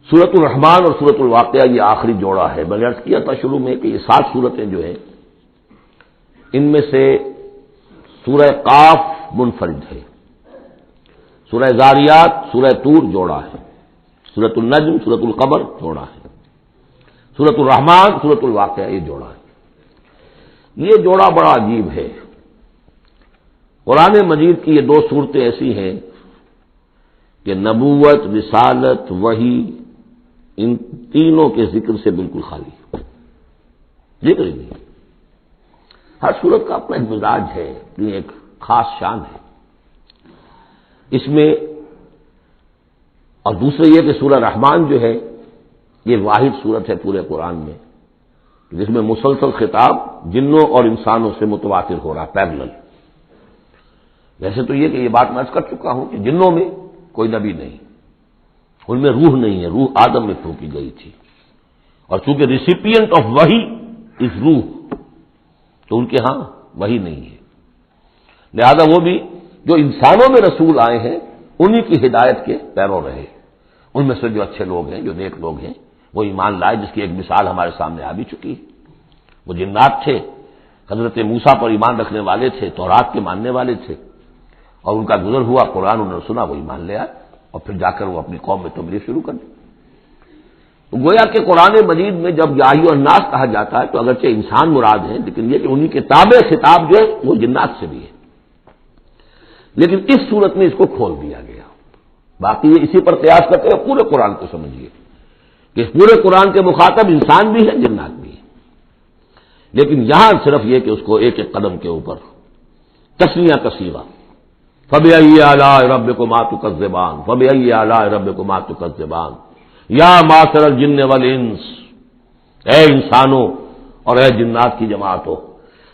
سورۃ الرحمن اور سورۃ الواقعہ یہ آخری جوڑا ہے. میں نے عرض کیا تھا شروع میں کہ یہ 7 صورتیں جو ہیں ان میں سے سورہ قاف منفرد ہے، سورہ زاریات، سورہ طور جوڑا ہے، سورۃ النجم، سورۃ القمر جوڑا ہے، سورۃ الرحمن، سورۃ الواقعہ یہ جوڑا ہے. یہ جوڑا بڑا عجیب ہے. قرآن مجید کی یہ 2 صورتیں ایسی ہیں کہ نبوت، رسالت، وحی، ان تینوں کے ذکر سے بالکل خالی ہے، ذکر ہی نہیں. ہر صورت کا اپنا ایک مزاج ہے، اپنی ایک خاص شان ہے اس میں. اور دوسرے یہ کہ سورہ رحمان جو ہے یہ واحد صورت ہے پورے قرآن میں جس میں مسلسل خطاب جنوں اور انسانوں سے متواتر ہو رہا، پیرلل. ویسے تو یہ کہ یہ بات میں عرض کر چکا ہوں کہ جنوں میں کوئی نبی نہیں، ان میں روح نہیں ہے، روح آدم میں پھونکی گئی تھی، اور چونکہ ریسیپینٹ آف وحی از روح تو ان کے ہاں وحی نہیں ہے. لہذا وہ بھی جو انسانوں میں رسول آئے ہیں انہی کی ہدایت کے پیرو رہے. ان میں سے جو اچھے لوگ ہیں، جو نیک لوگ ہیں، وہ ایمان لائے، جس کی ایک مثال ہمارے سامنے آ بھی چکی ہے. وہ جنات تھے، حضرت موسیٰ پر ایمان رکھنے والے تھے، تورات کے ماننے والے تھے، اور ان کا گزر ہوا، قرآن انہوں نے سنا، وہ ایمان لے آئے اور پھر جا کر وہ اپنی قوم میں تبلیغ شروع کر دی. تو گویا کہ قرآن مجید میں جب یا ایھا الناس کہا جاتا ہے تو اگرچہ انسان مراد ہیں، لیکن یہ کہ انہی کے تابع خطاب جو ہے وہ جنات سے بھی ہے. لیکن اس صورت میں اس کو کھول دیا گیا. باقی یہ اسی پر قیاس کرتے ہیں پورے قرآن کو سمجھیے کہ پورے قرآن کے مخاطب انسان بھی ہیں، جنات بھی ہیں. لیکن یہاں صرف یہ کہ اس کو ایک ایک قدم کے اوپر تسنیہ کا صیغہ، فَبِأَيِّ آلَاءِ رَبِّكُمَا تُكَذِّبَانِ فَبِأَيِّ آلَاءِ رَبِّكُمَا تُكَذِّبَانِ یا معشر الجن والانس، اے انسانوں اور اے جنات کی جماعتوں.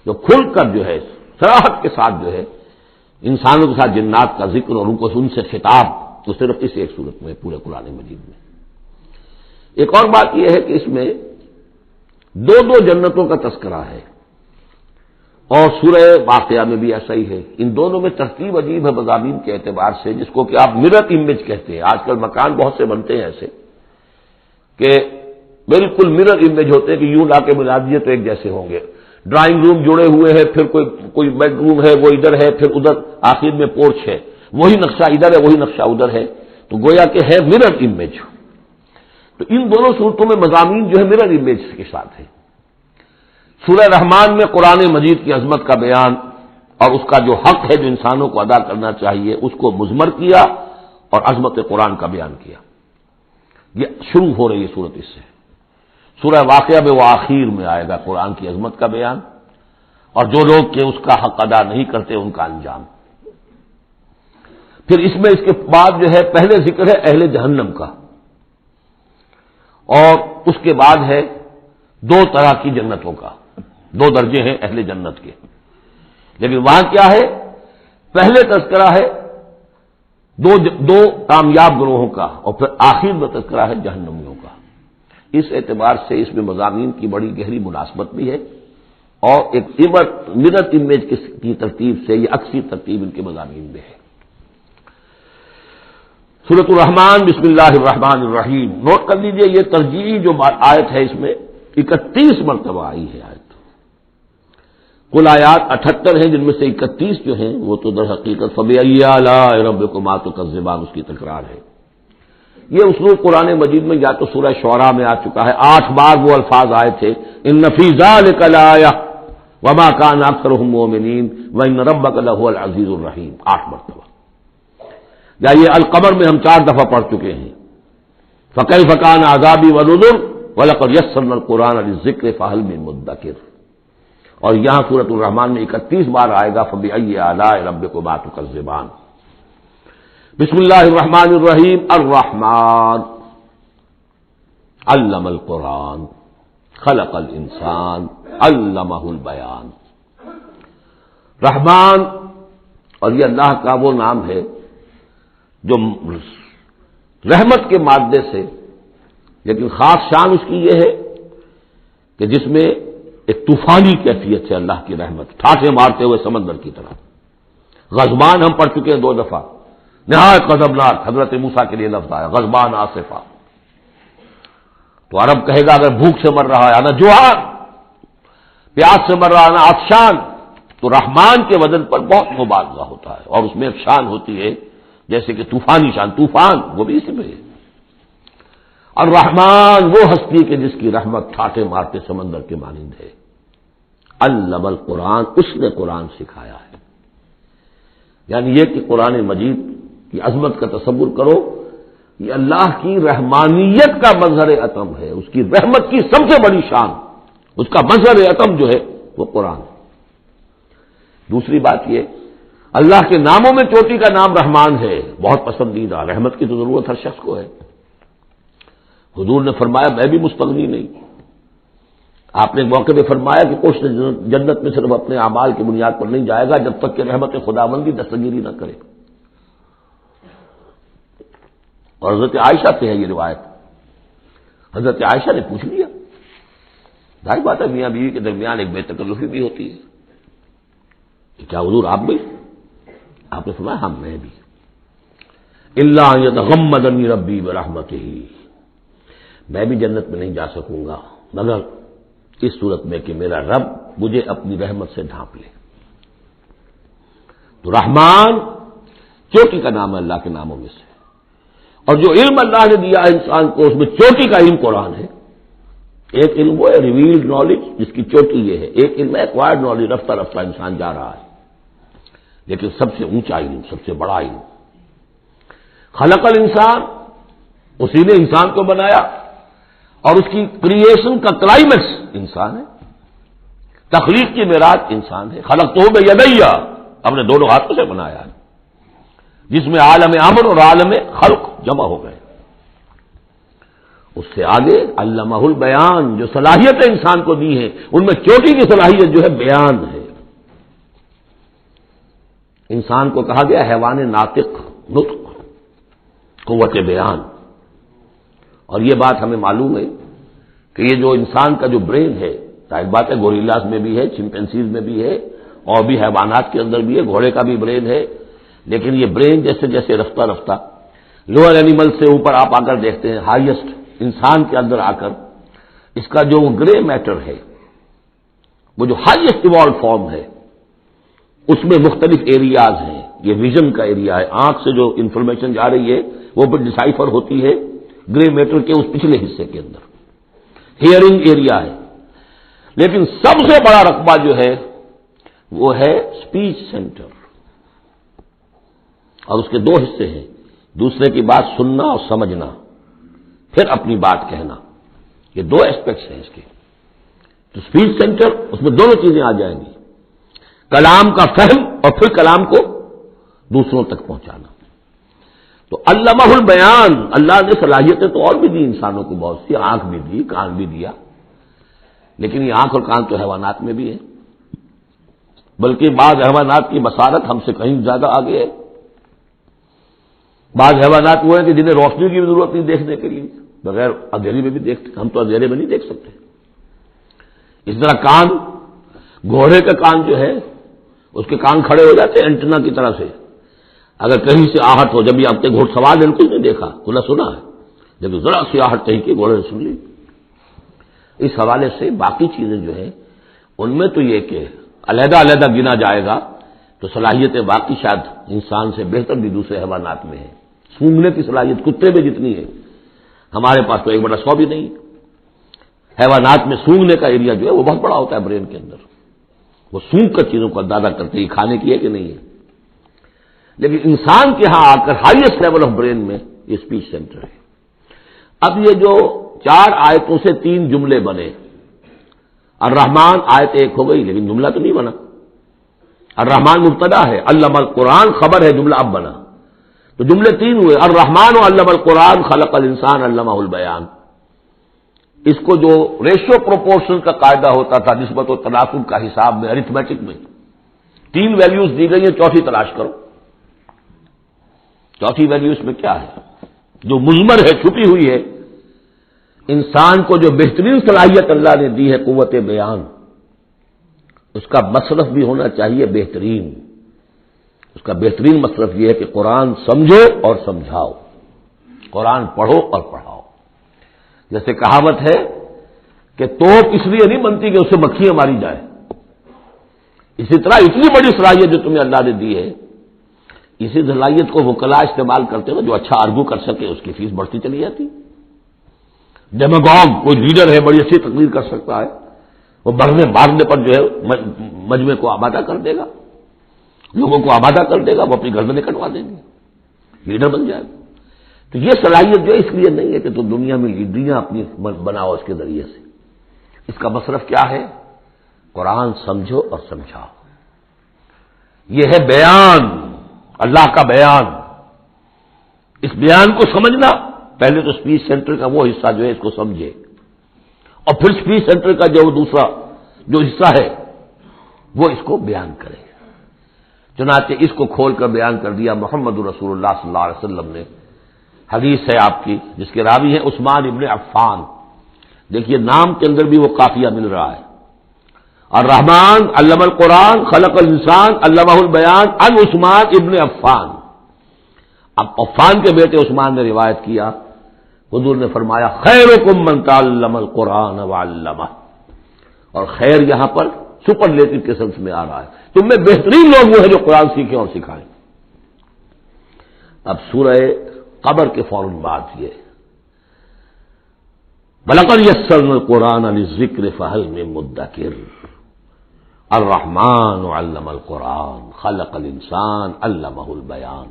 جو کھل کر جو ہے صراحت کے ساتھ جو ہے انسانوں کے ساتھ جنات کا ذکر اور ان سے خطاب تو صرف اس ایک صورت میں پورے قرآن مجید میں. ایک اور بات یہ ہے کہ اس میں 2 جنتوں کا تذکرہ ہے، اور سورہ واقعہ میں بھی ایسا ہی ہے. ان دونوں میں ترتیب عجیب ہے مضامین کے اعتبار سے، جس کو کہ آپ مرر امیج کہتے ہیں. آج کل مکان بہت سے بنتے ہیں ایسے کہ بالکل مرر امیج ہوتے ہیں کہ یوں لا کے ملا دیے تو ایک جیسے ہوں گے. ڈرائنگ روم جڑے ہوئے ہیں، پھر کوئی بیڈ روم ہے وہ ادھر ہے، پھر ادھر آخر میں پورچ ہے، وہی نقشہ ادھر ہے وہی نقشہ ادھر ہے، تو گویا کہ ہے مرر امیج. تو ان دونوں صورتوں میں مضامین جو ہے مرر امیج کے ساتھ ہے. سورہ رحمان میں قرآن مجید کی عظمت کا بیان اور اس کا جو حق ہے جو انسانوں کو ادا کرنا چاہیے اس کو مضمر کیا اور عظمت قرآن کا بیان کیا. یہ شروع ہو رہی ہے صورت اس سے. سورہ واقعہ میں وہ آخر میں آئے گا قرآن کی عظمت کا بیان اور جو لوگ کہ اس کا حق ادا نہیں کرتے ان کا انجام. پھر اس میں اس کے بعد جو ہے پہلے ذکر ہے اہل جہنم کا، اور اس کے بعد ہے 2 طرح کی جنتوں کا. 2 درجے ہیں اہل جنت کے، لیکن وہاں کیا ہے؟ پہلے تذکرہ ہے دو کامیاب گروہوں کا، اور پھر آخر میں تذکرہ ہے جہنمیوں کا. اس اعتبار سے اس میں مضامین کی بڑی گہری مناسبت بھی ہے، اور ایک مرر امیج کی ترتیب سے یہ عکسی ترتیب ان کے مضامین میں ہے. سورۃ الرحمن بسم اللہ الرحمن الرحیم. نوٹ کر لیجئے یہ ترجیحی جو آیت ہے اس میں 31 مرتبہ آئی ہے آیت. کل آیات 78 ہیں، جن میں سے 31 جو ہیں وہ تو در حقیقت فَبِأَيِّ آلَاءِ رَبِّكُمَا تُكَذِّبَانِ اس کی تکرار ہے. یہ اسلوب قرآن مجید میں یا تو سورہ شعراء میں آ چکا ہے، 8 بار وہ الفاظ آئے تھے اِنَّ فِي ذَلِكَ لَآیَةً وَمَا كَانَ أَكْثَرُهُم مُؤْمِنِينَ وَإِنَّ رَبَّكَ لَهُوَ الْعَزِيزُ الرَّحِيمُ 8 مرتبہ. یا یہ القمر میں ہم 4 دفعہ پڑھ چکے ہیں فَكَيْفَ كَانَ عَذَابِي وَنُذُرِ وَلَقَدْ يَسَّرْنَا الْقُرْآنَ لِلذِّكْرِ فَهَلْ مِن مُدَّكِرٍ. اور یہاں سورۃ الرحمن میں 31 بار آئے گا فَبِأَيِّ آلَاءِ رَبِّكُمَا تُكَذِّبَانِ. بسم اللہ الرحمن الرحیم. الرحمن علم القرآن خلق الانسان علمہ البیان. رحمان، اور یہ اللہ کا وہ نام ہے جو رحمت کے مادے سے، لیکن خاص شان اس کی یہ ہے کہ جس میں ایک طوفانی کیفیت ہے اللہ کی رحمت، ٹھاٹھے مارتے ہوئے سمندر کی طرح. غضبان ہم پڑھ چکے ہیں 2 دفعہ، نہایت غضبناک. حضرت موسیٰ کے لیے لفظ آیا غضبان آصفہ. تو عرب کہے گا اگر بھوک سے مر رہا ہے انا جوعان، پیاس سے مر رہا ہے انا عطشان، تو رحمان کے وزن پر بہت مبالغہ ہوتا ہے، اور اس میں ایک شان ہوتی ہے جیسے کہ طوفانی شان، طوفان وہ بھی اسی میں ہے۔ اور رحمان وہ ہستی کہ جس کی رحمت ٹھاٹے مارتے سمندر کے مانند ہے۔ علم القرآن، اس نے قرآن سکھایا ہے۔ یعنی یہ کہ قرآن مجید کی عظمت کا تصور کرو، یہ اللہ کی رحمانیت کا مظہر عتم ہے، اس کی رحمت کی سب سے بڑی شان، اس کا مظہر عتم جو ہے وہ قرآن ہے۔ دوسری بات یہ، اللہ کے ناموں میں چوٹی کا نام رحمان ہے، بہت پسندیدہ، رحمت کی تو ضرورت ہر شخص کو ہے۔ حضور نے فرمایا میں بھی مستغنی نہیں، آپ نے ایک موقع پہ فرمایا کہ کوشش جنت میں صرف اپنے اعمال کی بنیاد پر نہیں جائے گا جب تک کہ رحمت خداوندی دستگیری نہ کرے۔ اور حضرت عائشہ سے ہے یہ روایت، حضرت عائشہ نے پوچھ لیا، ظاہر بات ہے میاں بیوی کے درمیان ایک بے تکلفی بھی ہوتی ہے کہ کیا حضور آپ بھی؟ آپ نے فرمایا ہاں میں بھی۔ الا ان یتغمدنی ربی برحمتہ، میں بھی جنت میں نہیں جا سکوں گا مگر اس صورت میں کہ میرا رب مجھے اپنی رحمت سے ڈھانپ لے۔ تو رحمان چوٹی کا نام ہے اللہ کے ناموں میں سے، اور جو علم اللہ نے دیا ہے انسان کو اس میں چوٹی کا علم قرآن ہے۔ ایک علم وہ ہے ریویلڈ نالج جس کی چوٹی یہ ہے، ایک علم ہے ایکوائرڈ نالج، رفتہ رفتہ انسان جا رہا ہے، لیکن سب سے اونچا علم، سب سے بڑا علم خلق الانسان، اسی نے انسان کو بنایا، اور اس کی کریشن کا کلائمیکس انسان ہے، تخلیق کی معراج انسان ہے۔ خلقتہ بیدیہ، ہم نے دونوں ہاتھوں سے بنایا ہے، جس میں عالم امر اور عالم خلق جمع ہو گئے۔ اس سے آگے علمہ البیان، جو صلاحیتیں انسان کو دی ہیں ان میں چوٹی کی صلاحیت جو ہے بیان ہے۔ انسان کو کہا گیا حیوان ناطق، نطق، قوت بیان، اور یہ بات ہمیں معلوم ہے کہ یہ جو انسان کا جو برین ہے، ظاہر بات ہے گوریلاز میں بھی ہے، چمپینزیز میں بھی ہے، اور بھی حیوانات کے اندر بھی ہے، گھوڑے کا بھی برین ہے، لیکن یہ برین جیسے جیسے رفتہ رفتہ لوئر اینیمل سے اوپر آپ آ کر دیکھتے ہیں، ہائیسٹ انسان کے اندر آ کر اس کا جو گرے میٹر ہے، وہ جو ہائیسٹ ایوالو فارم ہے، اس میں مختلف ایریاز ہیں۔ یہ ویژن کا ایریا ہے، آنکھ سے جو انفارمیشن جا رہی ہے وہ پھر ڈسائفر ہوتی ہے گرے میٹر کے اس پچھلے حصے کے اندر، ہیئرنگ ایریا ہے۔ لیکن سب سے بڑا رقبہ جو ہے وہ ہے اسپیچ سینٹر، اور اس کے دو حصے ہیں، دوسرے کی بات سننا اور سمجھنا، پھر اپنی بات کہنا، یہ دو ایسپیکٹس ہیں اس کے۔ تو اسپیچ سینٹر، اس میں دونوں چیزیں آ جائیں گی، کلام کا فہم اور پھر کلام کو دوسروں تک پہنچانا۔ تو علمہ البیان، اللہ نے صلاحیتیں تو اور بھی دی انسانوں کو بہت سی، آنکھ بھی دی، کان بھی دیا، لیکن یہ آنکھ اور کان تو حیوانات میں بھی ہے، بلکہ بعض حیوانات کی بصارت ہم سے کہیں زیادہ آگے ہے۔ بعض حیوانات وہ ہیں کہ جنہیں روشنی کی بھی ضرورت نہیں دیکھنے کے لیے، بغیر اندھیری میں بھی دیکھتے، ہم تو اندھیرے میں نہیں دیکھ سکتے۔ اس طرح کان، گھوڑے کا کان جو ہے اس کے کان کھڑے ہو جاتے ہیں اینٹنا کی طرح سے، اگر کہیں سے آہٹ ہو، جب یہ آپ کے گھوڑ سوار نے کچھ نہیں دیکھا، کھلا سنا ہے، لیکن ذرا سی آہٹ کہیں کی گھوڑے نے سن لی۔ اس حوالے سے باقی چیزیں جو ہیں ان میں تو یہ کہ علیحدہ علیحدہ گنا جائے گا تو صلاحیتیں باقی شاید انسان سے بہتر بھی دوسرے حیوانات میں ہیں۔ سونگنے کی صلاحیت کتے میں جتنی ہے ہمارے پاس تو 1/100 بھی نہیں۔ حیوانات میں سونگنے کا ایریا جو ہے وہ بہت بڑا ہوتا ہے برین کے اندر، وہ سونگ کر چیزوں کو اندازہ کرتے ہیں کھانے کی ہے کہ نہیں ہے۔ لیکن انسان کے ہاں آ کر ہائیسٹ لیول آف برین میں یہ اسپیچ سینٹر ہے۔ اب یہ جو 4 آیتوں سے 3 جملے بنے، الرحمن آیت 1 ہو گئی لیکن جملہ تو نہیں بنا، الرحمن مبتدا ہے، علم القرآن خبر ہے، جملہ اب بنا، تو جملے 3 ہوئے، الرحمن علم القرآن خلق الانسان علمہ البیان۔ اس کو جو ریشو پروپورشن کا قاعدہ ہوتا تھا نسبت و تناسب کا حساب میں، ارتھمیٹک میں 3 ویلیوز دی گئی ہیں، چوتھی تلاش کرو، چوتھی ویلیو اس میں کیا ہے جو مضمر ہے، چھپی ہوئی ہے۔ انسان کو جو بہترین صلاحیت اللہ نے دی ہے قوت بیان، اس کا مصرف بھی ہونا چاہیے بہترین۔ اس کا بہترین مصرف یہ ہے کہ قرآن سمجھو اور سمجھاؤ، قرآن پڑھو اور پڑھاؤ، جیسے کہاوت ہے کہ توپ اس لیے نہیں بنتی کہ اسے مکھیاں ماری جائے، اسی طرح اتنی بڑی صلاحیت جو تمہیں اللہ نے دی ہے، اسی صلاحیت کو وکلا استعمال کرتے ہو، جو اچھا آرگو کر سکے اس کی فیس بڑھتی چلی جاتی۔ ڈیماگوگ کوئی لیڈر ہے، بڑی اچھی تقریر کر سکتا ہے، وہ بڑھنے مارنے پر جو ہے مجمع کو آبادہ کر دے گا، لوگوں کو آبادہ کر دے گا، وہ اپنی گردنیں کٹوا دیں گے، لیڈر بن جائے گا۔ تو یہ صلاحیت جو اس لیے نہیں ہے کہ تم دنیا میں لیڈریاں اپنی بناؤ اس کے ذریعے سے، اس کا مصرف کیا ہے؟ قرآن سمجھو اور سمجھاؤ۔ یہ ہے بیان، اللہ کا بیان۔ اس بیان کو سمجھنا، پہلے تو اسپیچ سینٹر کا وہ حصہ جو ہے اس کو سمجھے، اور پھر اسپیچ سینٹر کا جو دوسرا جو حصہ ہے وہ اس کو بیان کرے۔ چنانچہ اس کو کھول کر بیان کر دیا محمد رسول اللہ صلی اللہ علیہ وسلم نے۔ حدیث ہے آپ کی جس کے راوی ہیں عثمان ابن عفان۔ دیکھیے نام کے اندر بھی وہ قافیہ مل رہا ہے، الرحمن علم القرآن خلق الانسان علمہ البیان عن عثمان ابن عفان۔ اب عفان کے بیٹے عثمان نے روایت کیا، حضور نے فرمایا خیرکم من تعلم القرآن وعلمہ، اور خیر یہاں پر سپرلیٹو کے سنس میں آ رہا ہے، تم میں بہترین لوگ وہ ہیں جو قرآن سیکھیں اور سکھائیں۔ اب سورہ قبر کے فوراً بعد یہ وَلَقَدْ يَسَّرْنَا الْقُرْآنَ لِلذِّكْرِ فَهَلْ مِن مُّدَّكِرٍ الرحمن علم القرآن خلق الانسان علمہ البیان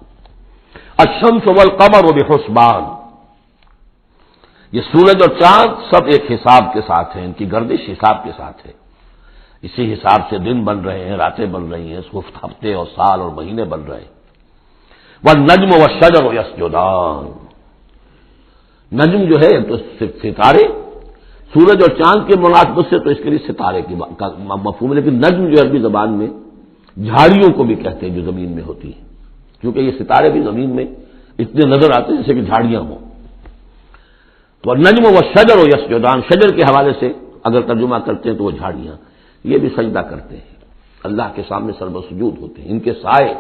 الشمس والقمر بحسبان۔ یہ سورج اور چاند سب ایک حساب کے ساتھ ہیں، ان کی گردش حساب کے ساتھ ہے، اسی حساب سے دن بن رہے ہیں، راتیں بن رہی ہیں، ہفتے اور سال اور مہینے بن رہے ہیں۔ والنجم والشجر یسجدان، نجم جو ہے تو ستارے، سورج اور چاند کے مناسبت سے تو اس کے لیے ستارے کی مفہوم ہے، لیکن نجم جو عربی زبان میں جھاڑیوں کو بھی کہتے ہیں جو زمین میں ہوتی ہیں، کیونکہ یہ ستارے بھی زمین میں اتنے نظر آتے ہیں جیسے کہ جھاڑیاں ہوں۔ تو نجم والشجر یسجدان، شجر کے حوالے سے اگر ترجمہ کرتے ہیں تو وہ جھاڑیاں، یہ بھی سجدہ کرتے ہیں، اللہ کے سامنے سربسجود ہوتے ہیں، ان کے سائے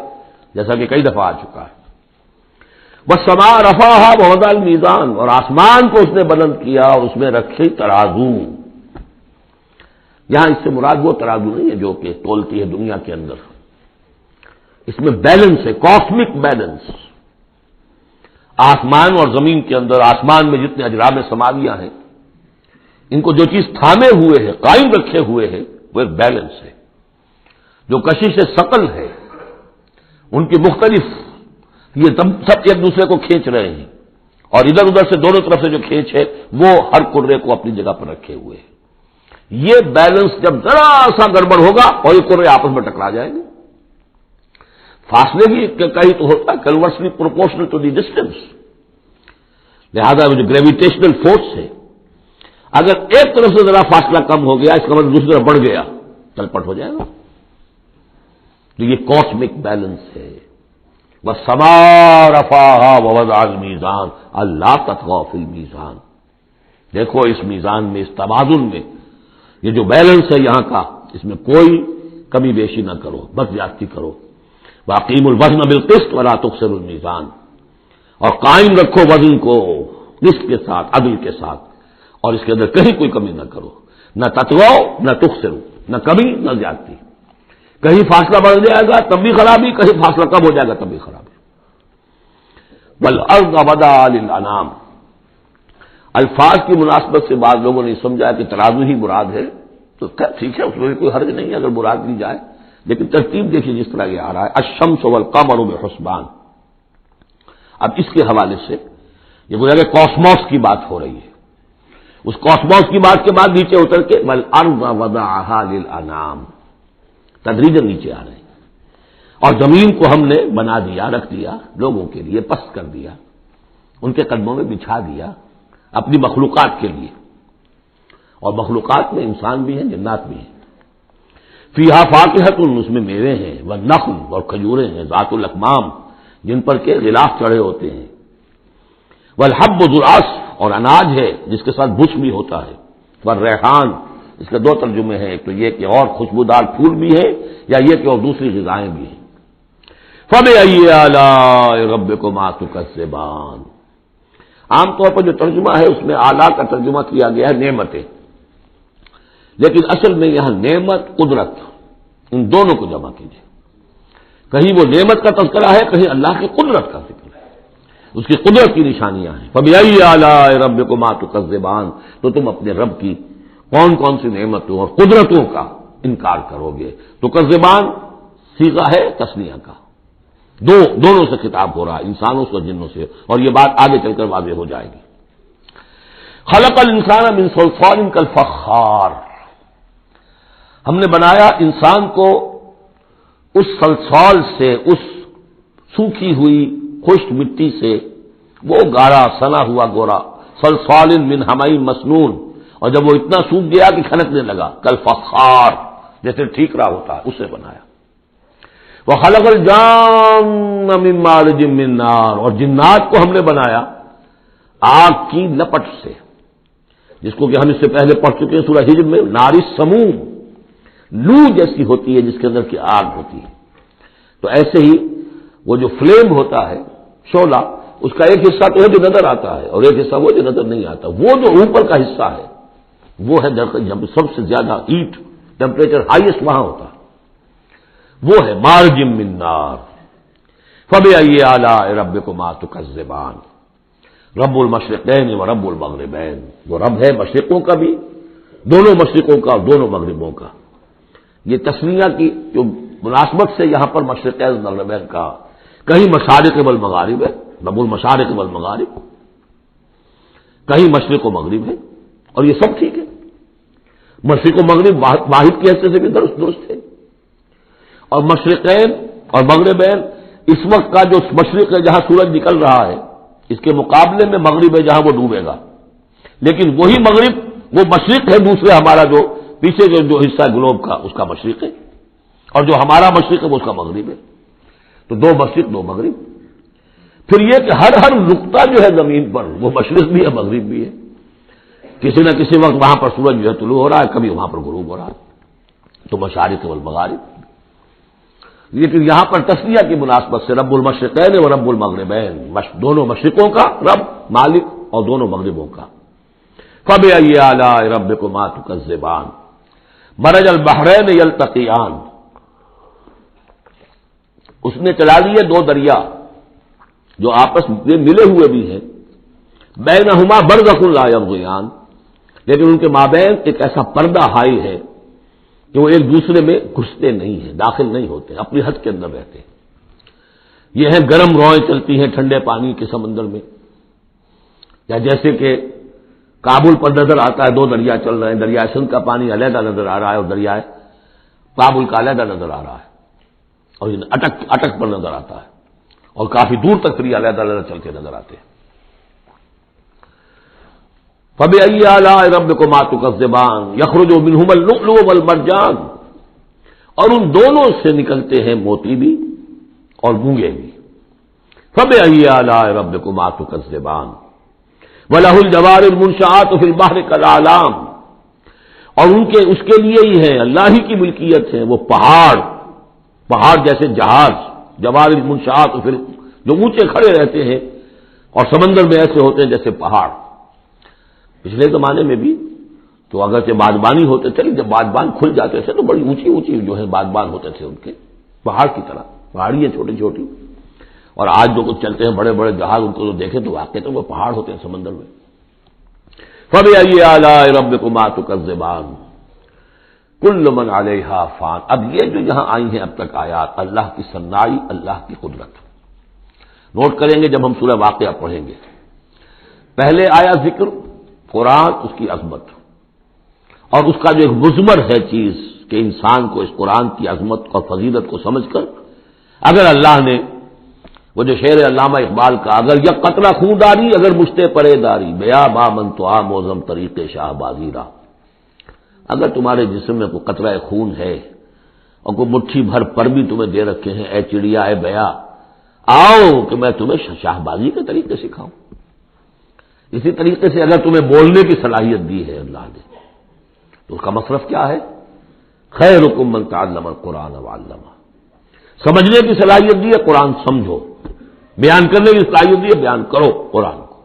جیسا کہ کئی دفعہ آ چکا ہے۔ والسماء رفعها ووضع الميزان، اور آسمان کو اس نے بلند کیا اور اس میں رکھے ترازو۔ یہاں اس سے مراد وہ ترازو نہیں ہے جو کہ تولتی ہے دنیا کے اندر، اس میں بیلنس ہے، کاسمک بیلنس۔ آسمان اور زمین کے اندر، آسمان میں جتنے اجرام سماویہ ہیں، ان کو جو چیز تھامے ہوئے ہے، قائم رکھے ہوئے ہے، وہ ایک بیلنس ہے۔ جو کشش ثقل ہے، ان کی مختلف، یہ سب ایک دوسرے کو کھینچ رہے ہیں، اور ادھر ادھر سے دونوں طرف سے جو کھینچ ہے وہ ہر کرے کو اپنی جگہ پر رکھے ہوئے ہیں۔ یہ بیلنس جب ذرا سا گڑبڑ ہوگا اور یہ کرے آپس میں ٹکرا جائیں گے۔ فاصلے بھی کہیں تو ہوتا ہے conversely proportional to the distance, لہذا جو گریویٹیشنل فورس ہے، اگر ایک طرف سے ذرا فاصلہ کم ہو گیا، اس کا مطلب دوسری طرف بڑھ گیا، تلپٹ ہو جائے گا۔ تو یہ کاسمک بیلنس ہے۔ والسماء رفعها ووضع الميزان الا تطغوا في الميزان، دیکھو اس میزان میں، اس توازن میں، یہ جو بیلنس ہے یہاں کا، اس میں کوئی کمی بیشی نہ کرو، بد زیادتی کرو۔ واقیموا الوزن بالقسط ولا تخسروا الميزان، اور قائم رکھو وزن کو قسط کے ساتھ، عدل کے ساتھ، اور اس کے اندر کہیں کوئی کمی نہ کرو، نہ تطغوا نہ تخسروا، نہ کمی نہ زیادتی۔ کہیں فاصلہ بڑھ جائے گا تب بھی خرابی، کہیں فاصلہ کم ہو جائے گا تب بھی خرابی۔ والارض وضعها للانام، الفاظ کی مناسبت سے بعض لوگوں نے سمجھا کہ ترازو ہی مراد ہے، تو ٹھیک ہے، اس میں کوئی حرج نہیں ہے اگر مراد لی جائے، لیکن ترتیب دیکھیے جس طرح یہ آ رہا ہے الشمس والقمر بحسبان۔ اب اس کے حوالے سے یہ گویا کہ کاسموس کی بات ہو رہی ہے، اس کاسموس کی بات کے بعد نیچے اتر کے والارض وضعها للانام، تدریجاً نیچے آ رہے ہیں، اور زمین کو ہم نے بنا دیا، رکھ دیا لوگوں کے لیے، پست کر دیا، ان کے قدموں میں بچھا دیا اپنی مخلوقات کے لیے، اور مخلوقات میں انسان بھی ہیں، جنات بھی ہیں۔ فیہا فاکہۃ، اس میں میوے ہیں، والنخل، اور کھجوریں ہیں، ذات الاکمام، جن پر کے غلاف چڑھے ہوتے ہیں، والحب ذو العصف، اور اناج ہے جس کے ساتھ بچ بھی ہوتا ہے، والریحان، اس کے دو ترجمے ہیں، ایک تو یہ کہ اور خوشبودار پھول بھی ہے، یا یہ کہ اور دوسری غذائیں بھی ہیں۔ فَبِأَيِّ آلَاءِ رَبِّكُمَا تُكَذِّبَانِ، عام طور پر جو ترجمہ ہے اس میں اعلیٰ کا ترجمہ کیا گیا ہے نعمتیں، لیکن اصل میں یہاں نعمت قدرت ان دونوں کو جمع کیجیے. کہیں وہ نعمت کا تذکرہ ہے، کہیں اللہ کی قدرت کا ذکر ہے، اس کی قدرت کی نشانیاں ہیں. فَبِأَيِّ آلَاءِ رَبِّكُمَا تُكَذِّبَانِ، تو تم اپنے رب کی کون کون سی نعمتوں اور قدرتوں کا انکار کرو گے. تکذبان صیغہ ہے تثنیہ کا، دونوں سے خطاب ہو رہا ہے، انسانوں سے اور جنوں سے، اور یہ بات آگے چل کر واضح ہو جائے گی. خلق الانسان من صلصال کالفخار، ہم نے بنایا انسان کو اس صلصال سے، اس سوکھی ہوئی خشک مٹی سے، وہ گارا سنا ہوا گورا، صلصال من حمئی مسنون، اور جب وہ اتنا سوکھ گیا کہ کھنکنے لگا، کالفخار جیسے ٹھیکرا ہوتا ہے، اسے بنایا. وخلق الجان من مارج من نار، اور جنات کو ہم نے بنایا آگ کی لپٹ سے، جس کو کہ ہم اس سے پہلے پڑھ چکے ہیں سورہ ہجر میں، نار السموم، لو جیسی ہوتی ہے جس کے اندر کی آگ ہوتی ہے. تو ایسے ہی وہ جو فلیم ہوتا ہے، شعلہ، اس کا ایک حصہ تو ہے جو نظر آتا ہے اور ایک حصہ وہ جو نظر نہیں آتا. وہ جو اوپر کا حصہ ہے وہ ہے جب سب سے زیادہ ہیٹ ٹیمپریچر ہائیسٹ وہاں ہوتا ہے، وہ ہے مارج من نار. فبأي آلاء ربكما تكذبان، رب المشرقین و رب المغربین، وہ رب ہے مشرقوں کا بھی، دونوں مشرقوں کا اور دونوں مغربوں کا. یہ تسمیہ کی جو مناسبت سے یہاں پر مشرقین و مغربین کا، کہیں مشارق والمغارب ہے، رب المشارق والمغارب، کہیں مشرق و مغرب ہے، اور یہ سب ٹھیک ہے. مشرق و مغرب واحد کی حیثیت سے بھی درست ہے. اور مشرقین اور مغربین، اس وقت کا جو مشرق ہے جہاں سورج نکل رہا ہے، اس کے مقابلے میں مغرب ہے جہاں وہ ڈوبے گا. لیکن وہی مغرب وہ مشرق ہے، دوسرے ہمارا جو پیچھے جو حصہ ہے گلوب کا، اس کا مشرق ہے، اور جو ہمارا مشرق ہے وہ اس کا مغرب ہے. تو دو مشرق دو مغرب. پھر یہ کہ ہر نقطہ جو ہے زمین پر وہ مشرق بھی ہے مغرب بھی ہے. کسی نہ کسی وقت وہاں پر سورج جو ہے طلوع ہو رہا ہے، کبھی وہاں پر غروب ہو رہا ہے. تو مشارق والمغارب. لیکن یہاں پر تسلیہ کی مناسبت سے رب المشرقین و رب المغربین، دونوں مشرقوں کا رب مالک اور دونوں مغربوں کا. فبأي آلاء ربكما تكذبان، مرج البحرین یلتقیان، اس نے چلا لیے دو دریا جو آپس میں ملے ہوئے بھی ہیں، بینہما برزخ لا یبغیان، لیکن ان کے مابین ایک ایسا پردہ حائل ہے کہ وہ ایک دوسرے میں گھستے نہیں ہیں، داخل نہیں ہوتے، اپنی حد کے اندر رہتے ہیں. یہ ہیں گرم روئیں چلتی ہیں ٹھنڈے پانی کے سمندر میں، یا جیسے کہ کابل پر نظر آتا ہے دو دریا چل رہے ہیں، دریائے سندھ کا پانی علیحدہ نظر آ رہا ہے اور دریائے کابل کا علیحدہ نظر آ رہا ہے، اور یہ اٹک پر نظر آتا ہے، اور کافی دور تک پھر علیحدہ علیحدہ چلتے نظر آتے ہیں. فبأي آلاء ربكما تكذبان يخرج منهما اللؤلؤ والمرجان، اور ان دونوں سے نکلتے ہیں موتی بھی اور مونگے بھی. فبأي آلاء ربكما تكذبان وله الجوار المنشآت في البحر كالأعلام، اور اس کے لیے ہی ہے، اللہ ہی کی ملکیت ہے وہ پہاڑ جیسے جہاز، جوار المنشآت، پھر جو اونچے کھڑے رہتے ہیں اور سمندر میں ایسے ہوتے ہیں جیسے پہاڑ. پچھلے زمانے میں بھی تو اگرچہ بادبانی ہوتے تھے، جب بادبان کھل جاتے تھے تو بڑی اونچی اونچی جو ہے بادبان ہوتے تھے ان کے، پہاڑ کی طرح، پہاڑیاں چھوٹی چھوٹی. اور آج جو کچھ چلتے ہیں بڑے بڑے جہاز، ان کو جو دیکھیں تو واقعی تو وہ پہاڑ ہوتے ہیں سمندر میں. فبأي آلاء ربكما تكذبان كل من عليها فان. اب یہ جو یہاں آئی ہیں اب تک آیات، اللہ کی صنائی، اللہ کی قدرت نوٹ کریں گے جب ہم سورہ واقعہ پڑھیں گے. پہلے آیا ذکر قرآن، اس کی عظمت، اور اس کا جو ایک مضمر ہے چیز کہ انسان کو اس قرآن کی عظمت اور فضیلت کو سمجھ کر، اگر اللہ نے وہ جو شعر علامہ اقبال کا، اگر یک قطرہ خون داری اگر مجھتے پرے داری، بیا با من تو آ موزم طریق شاہ بازی را، اگر تمہارے جسم میں کوئی قطرہ خون ہے اور کوئی مٹھی بھر پر بھی تمہیں دے رکھے ہیں، اے چڑیا اے بیا، آؤ کہ میں تمہیں شاہ بازی کے طریقے سکھاؤں. اسی طریقے سے اگر تمہیں بولنے کی صلاحیت دی ہے اللہ نے، تو اس کا مصرف کیا ہے؟ خیرکم من تعلم القرآن وعلمہ. سمجھنے کی صلاحیت دی ہے، قرآن سمجھو. بیان کرنے کی صلاحیت دی ہے، بیان کرو قرآن کو.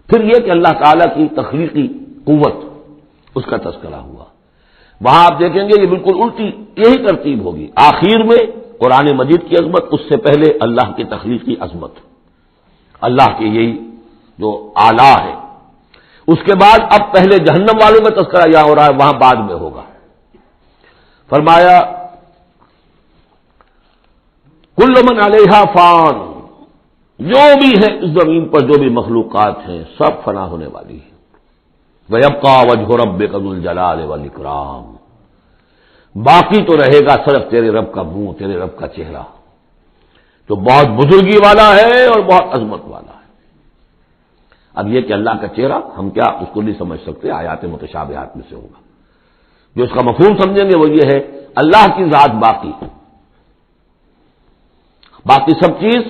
پھر یہ کہ اللہ تعالیٰ کی تخلیقی قوت، اس کا تذکرہ ہوا۔ وہاں آپ دیکھیں گے یہ بالکل الٹی یہی ترتیب ہوگی، آخر میں قرآن مجید کی عظمت، اس سے پہلے اللہ کی تخلیقی عظمت، اللہ کے یہی جو اعلیٰ ہے، اس کے بعد اب پہلے جہنم والوں میں تذکرہ یہاں ہو رہا ہے، وہاں بعد میں ہوگا۔ فرمایا کل من علیہا فان، جو بھی ہے اس زمین پر جو بھی مخلوقات ہیں سب فنا ہونے والی ہے۔ وَيَبْقَى وَجْهُ رَبِّكَ ذُو الْجَلَالِ وَالْإِكْرَامِ، باقی تو رہے گا صرف تیرے رب کا منہ، تیرے رب کا چہرہ، جو بہت بزرگی والا ہے اور بہت عظمت والا ہے۔ اب یہ کہ اللہ کا چہرہ ہم کیا اس کو نہیں سمجھ سکتے، آیات متشابہات میں سے ہوگا۔ جو اس کا مفہوم سمجھیں گے وہ یہ ہے اللہ کی ذات باقی، باقی سب چیز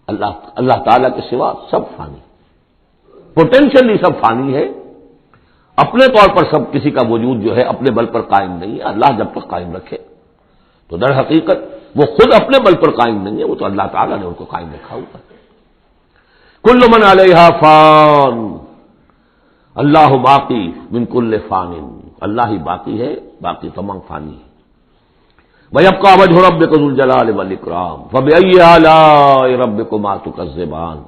اللہ تعالیٰ کے سوا سب فانی، پوٹینشلی سب فانی ہے، اپنے طور پر سب کسی کا وجود جو ہے اپنے بل پر قائم نہیں ہے۔ اللہ جب تک قائم رکھے تو در حقیقت وہ خود اپنے بل پر قائم نہیں ہے، وہ تو اللہ تعالیٰ نے ان کو قائم رکھا ہوا ہے۔ کل من علیہا فان، اللہ باقی من کل فان، اللہ ہی باقی ہے، باقی تمام فانی ہے۔ وَيَبْقَى وَجْهُ رَبِّكَ ذُو الْجَلَالِ وَالْإِكْرَامِ فَبِأَيِّ آلَاءِ رَبِّكُمَا تُكَذِّبَانِ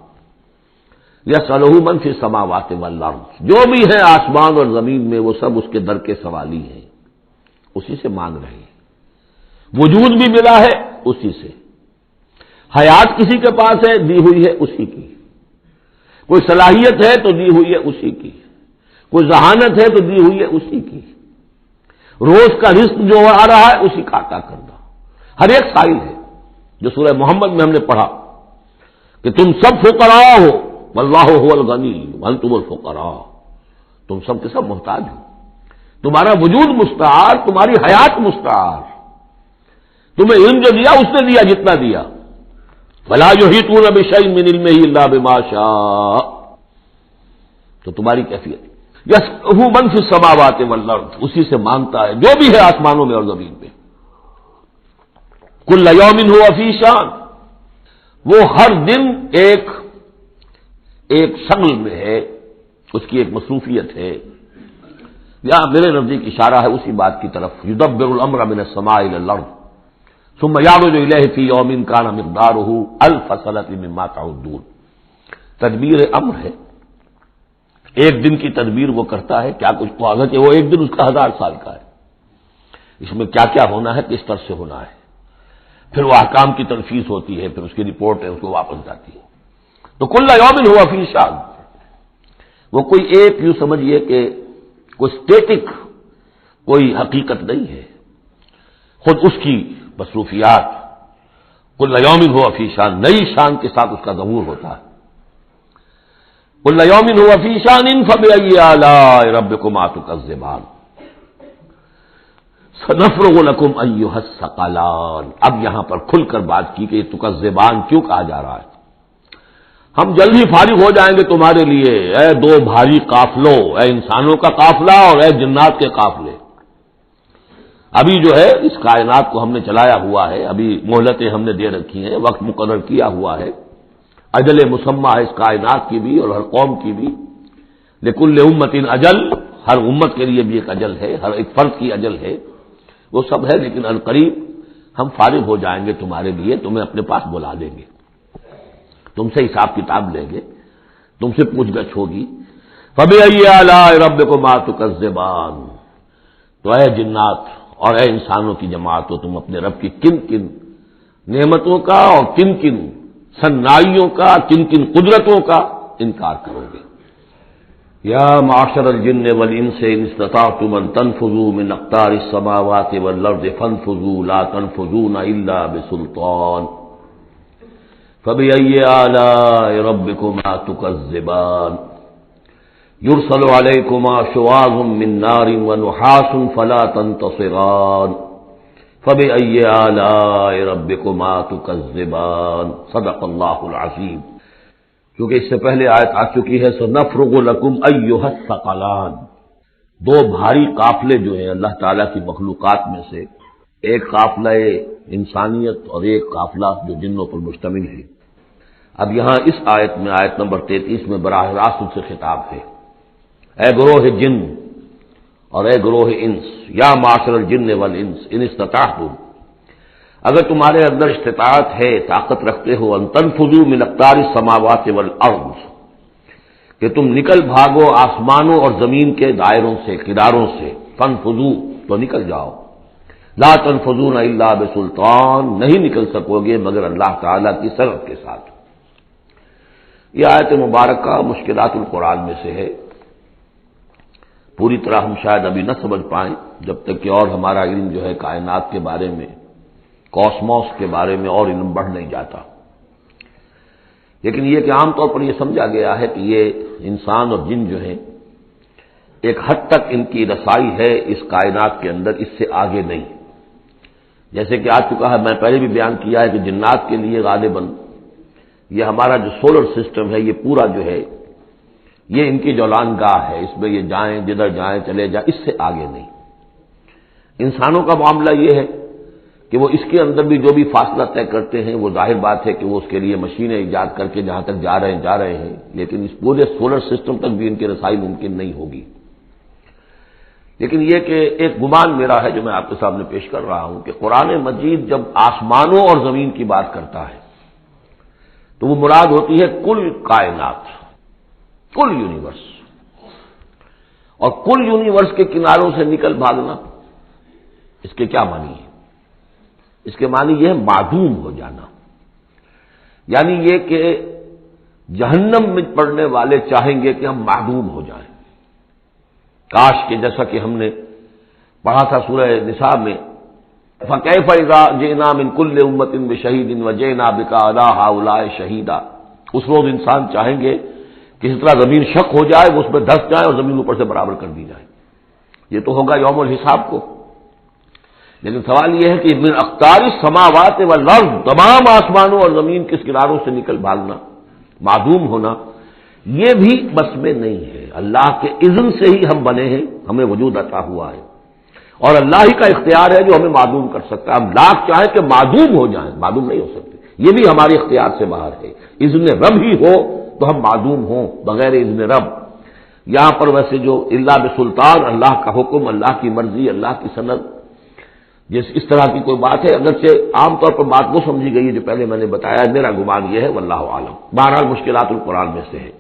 يَسْأَلُهُ مَنْ فِي السَّمَاوَاتِ وَالْأَرْضِ، جو بھی ہے آسمان اور زمین میں وہ سب اس کے در کے سوالی ہیں، اسی سے مانگ رہے ہیں۔ وجود بھی ملا ہے اسی سے، حیات کسی کے پاس ہے دی ہوئی ہے اسی کی، کوئی صلاحیت ہے تو دی ہوئی ہے اسی کی، کوئی ذہانت ہے تو دی ہوئی ہے اسی کی، روز کا رزق جو آ رہا ہے اسی کا عطا کرنا، ہر ایک سائل ہے۔ جو سورہ محمد میں ہم نے پڑھا کہ تم سب فقراء ہو واللہ هو الغنی وانتم الفقراء، تم سب کے سب محتاج ہو، تمہارا وجود مستعار، تمہاری حیات مستعار، تمہیں علم جو دیا اس نے دیا جتنا دیا، ولا یحیطون بشیء من علمہ الا بما شاء، تو تمہاری کیفیت یسألہ من فی السماوات والارض، اسی سے مانگتا ہے جو بھی ہے آسمانوں میں اور زمین میں۔ کل یوم ہو فی شان، وہ ہر دن ایک شغل میں ہے، اس کی ایک مصروفیت ہے۔ یہاں میرے نزدیک اشارہ ہے اسی بات کی طرف، یدبر الامر من السماء الى الارض ثم یعرج الیہ فی یوم کان مقدارہ الف سنۃ مما تعدون، تدبیر امر ہے، ایک دن کی تدبیر وہ کرتا ہے، کیا کچھ قوت ہے، وہ ایک دن اس کا 1000 سال کا ہے، اس میں کیا کیا ہونا ہے، کس طرح سے ہونا ہے، پھر وہ احکام کی تنفیذ ہوتی ہے، پھر اس کی رپورٹ ہے، اس کو واپس جاتی ہے۔ تو کل یوم ہوا فی شان، وہ کوئی ایک یوں سمجھیے کہ کوئی اسٹیٹک کوئی حقیقت نہیں ہے، خود اس کی مصروفیات، کل یوم ہوا فی شان، نئی شان کے ساتھ اس کا ظہور ہوتا ہے۔ کل یوم ہوا فی شان فبأی آلاء ربکما تکذبان سنفرغ لکم ایھا الثقلان، اب یہاں پر کھل کر بات کی کہ یہ تکذبان کیوں کہا جا رہا ہے، ہم جلد ہی فارغ ہو جائیں گے تمہارے لیے، اے دو بھاری قافلوں، اے انسانوں کا قافلہ اور اے جنات کے قافلے۔ ابھی جو ہے اس کائنات کو ہم نے چلایا ہوا ہے، ابھی مہلتیں ہم نے دے رکھی ہیں، وقت مقرر کیا ہوا ہے، اجل مسمى ہے اس کائنات کی بھی اور ہر قوم کی بھی، لکل امت اجل، ہر امت کے لیے بھی ایک اجل ہے، ہر ایک فرد کی اجل ہے، وہ سب ہے، لیکن عنقریب ہم فارغ ہو جائیں گے تمہارے لیے، تمہیں اپنے پاس بلا دیں گے، تم سے حساب کتاب لیں گے، تم سے پوچھ گچھ ہوگی۔ فبأی آلاء ربکما تکذبان، تو اے جنات اور اے انسانوں کی جماعت، تو تم اپنے رب کی کن کن نعمتوں کا اور کن کن سنائیوں کا، کن کن قدرتوں کا انکار کرو گے۔ یا معاشر الجن والانس ان استطعتم ان تنفذوا من اقطار السماوات والارض فانفذوا لا تنفذون الا بسلطان فبأي آلاء ربكما تكذبان يرسل عليكما شواظ من نار ونحاس فلا تنتصران فبأي آلاء ربكما تكذبان صدق اللہ العظیم۔ کیونکہ اس سے پہلے آیت آ چکی ہے سنفرغ لکم ایھا الثقلان، دو بھاری قافلے جو ہیں اللہ تعالیٰ کی مخلوقات میں سے، ایک قافلہ انسانیت اور ایک قافلہ جو جنوں پر مشتمل ہے، اب یہاں اس آیت میں، آیت نمبر 33 میں براہ راست ان سے خطاب ہے، اے گروہ جن اور اے گروہ انس، یا معاشر الجن والانس ان استطعتم، اگر تمہارے اندر استطاعت ہے، طاقت رکھتے ہو، ان تنفذوا من اقطار السماوات والارض، کہ تم نکل بھاگو آسمانوں اور زمین کے دائروں سے، کناروں سے، فانفذوا تو نکل جاؤ، لا تنفذون الا بسلطان، نہیں نکل سکو گے مگر اللہ تعالی کی سبب کے ساتھ۔ یہ آیت مبارکہ مشکلات القرآن میں سے ہے، پوری طرح ہم شاید ابھی نہ سمجھ پائیں جب تک کہ اور ہمارا علم جو ہے کائنات کے بارے میں، کاسموس کے بارے میں اور علم بڑھ نہیں جاتا، لیکن یہ کہ عام طور پر یہ سمجھا گیا ہے کہ یہ انسان اور جن جو ہیں ایک حد تک ان کی رسائی ہے اس کائنات کے اندر، اس سے آگے نہیں، جیسے کہ آ چکا ہے، میں پہلے بھی بیان کیا ہے کہ جنات کے لیے غالباً یہ ہمارا جو سولر سسٹم ہے، یہ پورا جو ہے یہ ان کی جولان گاہ ہے، اس میں یہ جائیں جدھر جائیں چلے جائیں، اس سے آگے نہیں۔ انسانوں کا معاملہ یہ ہے کہ وہ اس کے اندر بھی جو بھی فاصلہ طے کرتے ہیں، وہ ظاہر بات ہے کہ وہ اس کے لیے مشینیں ایجاد کر کے جہاں تک جا رہے ہیں، لیکن اس پورے سولر سسٹم تک بھی ان کی رسائی ممکن نہیں ہوگی۔ لیکن یہ کہ ایک گمان میرا ہے جو میں آپ کے سامنے پیش کر رہا ہوں کہ قرآن مجید جب آسمانوں اور زمین کی بات کرتا ہے تو وہ مراد ہوتی ہے کل کائنات، کل یونیورس، اور کل یونیورس کے کناروں سے نکل بھاگنا، اس کے کیا معنی ہے؟ اس کے معنی یہ ہے معدوم ہو جانا، یعنی یہ کہ جہنم میں پڑنے والے چاہیں گے کہ ہم معدوم ہو جائیں، کاش کہ جیسا کہ ہم نے پڑھا تھا سورہ نساء میں، فَكَيْفَ إِذَا جِئْنَا مِن كُلِّ أُمَّةٍ بِشَهِيدٍ وَجِئْنَا بِكَ عَلَىٰ هَٰؤُلَاءِ شَهِيدًا، اس روز انسان چاہیں گے کہ اس طرح زمین شق ہو جائے، وہ اس میں دھس جائے اور زمین اوپر سے برابر کر دی جائے، یہ تو ہوگا یوم الحساب کو۔ لیکن سوال یہ ہے کہ من اقطار السماوات والارض، تمام آسمانوں اور زمین کے کناروں سے نکل بھاگنا، معدوم ہونا، یہ بھی بس میں نہیں ہے، اللہ کے اذن سے ہی ہم بنے ہیں، ہمیں وجود عطا ہوا ہے، اور اللہ ہی کا اختیار ہے جو ہمیں معدوم کر سکتا ہے۔ ہم لاکھ چاہیں کہ معدوم ہو جائیں، معدوم نہیں ہو سکتے، یہ بھی ہمارے اختیار سے باہر ہے، اذن رب ہی ہو تو ہم معدوم ہوں بغیر اذن رب۔ یہاں پر ویسے جو الا بسلطان، اللہ کا حکم، اللہ کی مرضی، اللہ کی سند، جس اس طرح کی کوئی بات ہے، اگرچہ عام طور پر بات وہ سمجھی گئی ہے جو پہلے میں نے بتایا، میرا گمان یہ ہے واللہ عالم، بہرحال مشکلات القرآن میں سے ہے۔